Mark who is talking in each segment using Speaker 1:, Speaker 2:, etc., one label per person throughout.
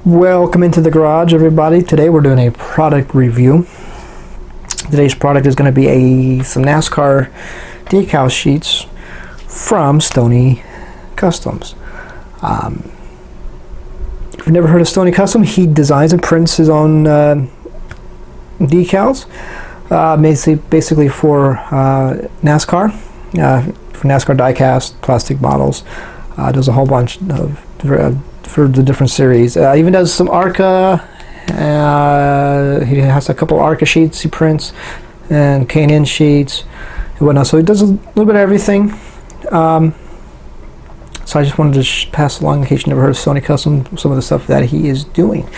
Speaker 1: Welcome into the garage, everybody. Today we're doing a product review. Today's product is going to be some NASCAR decal sheets from Stoney Customs. If you've never heard of Stoney Customs, he designs and prints his own decals, basically for NASCAR, for NASCAR diecast, plastic models. Does a whole bunch of for the different series. Even does some ARCA. He has a couple ARCA sheets he prints, and K&N sheets and whatnot. So he does a little bit of everything. So I just wanted to pass along, in case you never heard of Stoney Custom, some of the stuff that he is doing.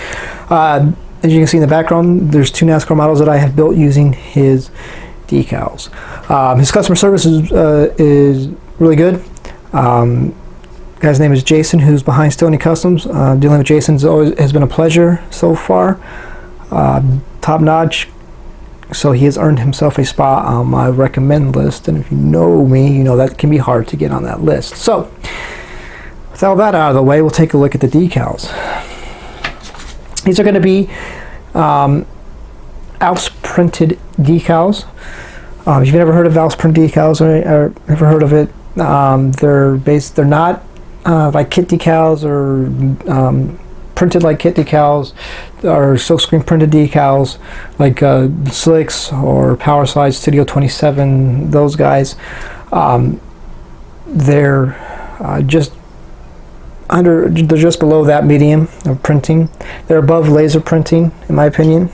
Speaker 1: As you can see in the background, there's two NASCAR models that I have built using his decals. His customer service is really good. Guy's name is Jason, who's behind Stoney Customs. Dealing with Jason has been a pleasure so far. Top notch. So he has earned himself a spot on my recommend list, and if you know me, you know that can be hard to get on that list. So with all that out of the way, we'll take a look at the decals. These are going to be Alps printed decals. If you've never heard of Alps print decals or ever heard of it, they're not like kit decals or printed like kit decals or silkscreen printed decals like Slicks or Power Slide Studio 27, those guys. They're just below that medium of printing. They're above laser printing, in my opinion.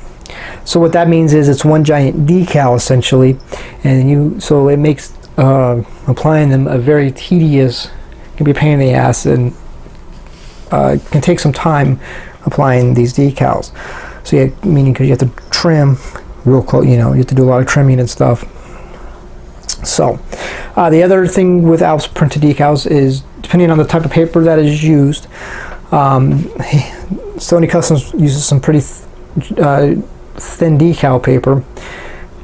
Speaker 1: So what that means is it's one giant decal essentially, and so it makes applying them a very tedious, can be a pain in the ass, and can take some time applying these decals. So yeah, meaning because you have to trim real close, you have to do a lot of trimming and stuff. So the other thing with Alps printed decals is, depending on the type of paper that is used, Stoney Customs uses some pretty thin decal paper,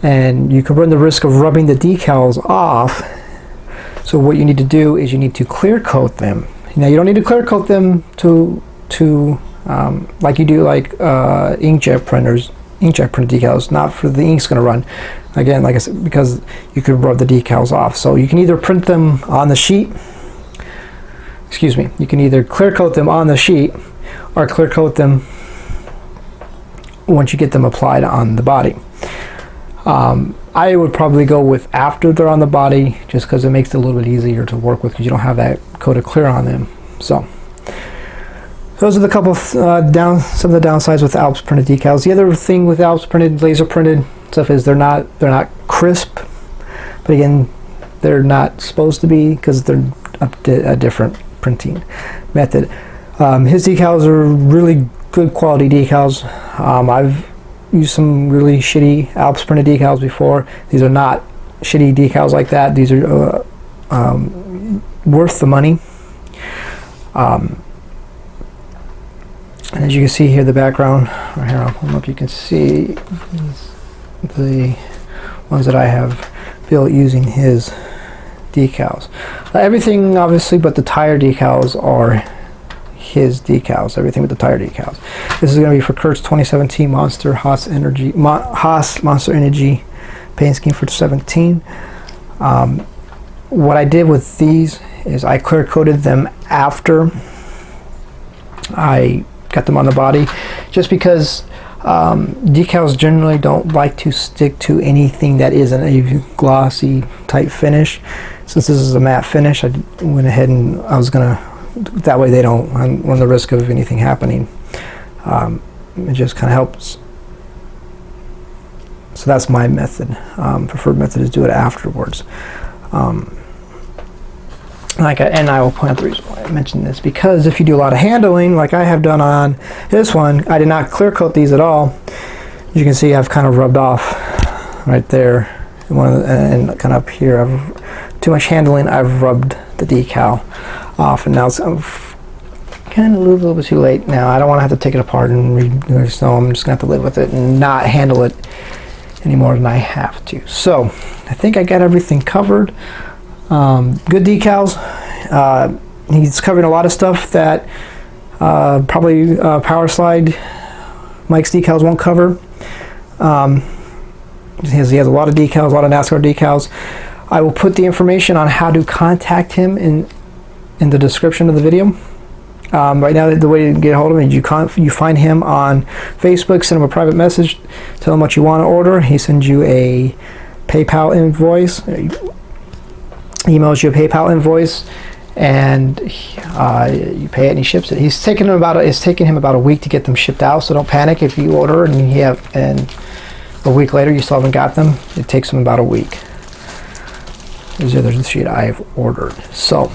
Speaker 1: and you can run the risk of rubbing the decals off. So what you need to do is you need to clear coat them. Now you don't need to clear coat them to like you do like inkjet printed decals. Not for the ink's going to run. Again, like I said, because you could rub the decals off. So you can either print them on the sheet. Excuse me. You can either clear coat them on the sheet or clear coat them once you get them applied on the body. I would probably go with after they're on the body, just because it makes it a little bit easier to work with, because you don't have that coat of clear on them. So those are the couple some of the downsides with Alps printed decals. The other thing with Alps printed, laser printed stuff is they're not crisp, but again, they're not supposed to be, because they're up to a different printing method. His decals are really good quality decals. I've used some really shitty Alps printed decals before. These are not shitty decals like that. These are worth the money. And as you can see here, the background, right here, I don't know if you can see the ones that I have built using his decals. Everything obviously but the tire decals are his decals. Everything with the tire decals. This is going to be for Kurt's 2017 Monster Haas Monster Energy paint scheme for 17. What I did with these is I clear coated them after I got them on the body, just because decals generally don't like to stick to anything that isn't a glossy type finish. Since this is a matte finish, I went ahead and I was gonna, that way they don't run the risk of anything happening. It just kind of helps. So that's my method. Preferred method is do it afterwards. And I will point out the reason why I mentioned this, because if you do a lot of handling like I have done on this one, I did not clear coat these at all. As you can see, I've kind of rubbed off right there, and kind of up here. Too much handling, I've rubbed the decal off, and now it's kind of a little bit too late now. I don't want to have to take it apart and redo it, so I'm just going to have to live with it and not handle it any more than I have to. So I think I got everything covered. Good decals. He's covering a lot of stuff that Probably Power Slide, Mike's Decals won't cover. He has a lot of decals, a lot of NASCAR decals. I will put the information on how to contact him in the description of the video. Right now, the way to get a hold of him is you find him on Facebook, send him a private message, tell him what you want to order. He sends you a PayPal invoice, emails you a PayPal invoice, and you pay it and he ships it. It's taken him about a week to get them shipped out, so don't panic if you order and a week later you still haven't got them. It takes him about a week. There's the sheet I've ordered. So,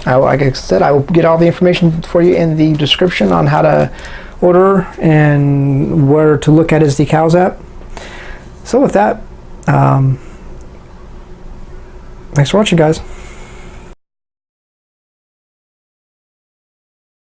Speaker 1: like I said, I will get all the information for you in the description on how to order and where to look at his decals at. So with that, thanks for watching, guys.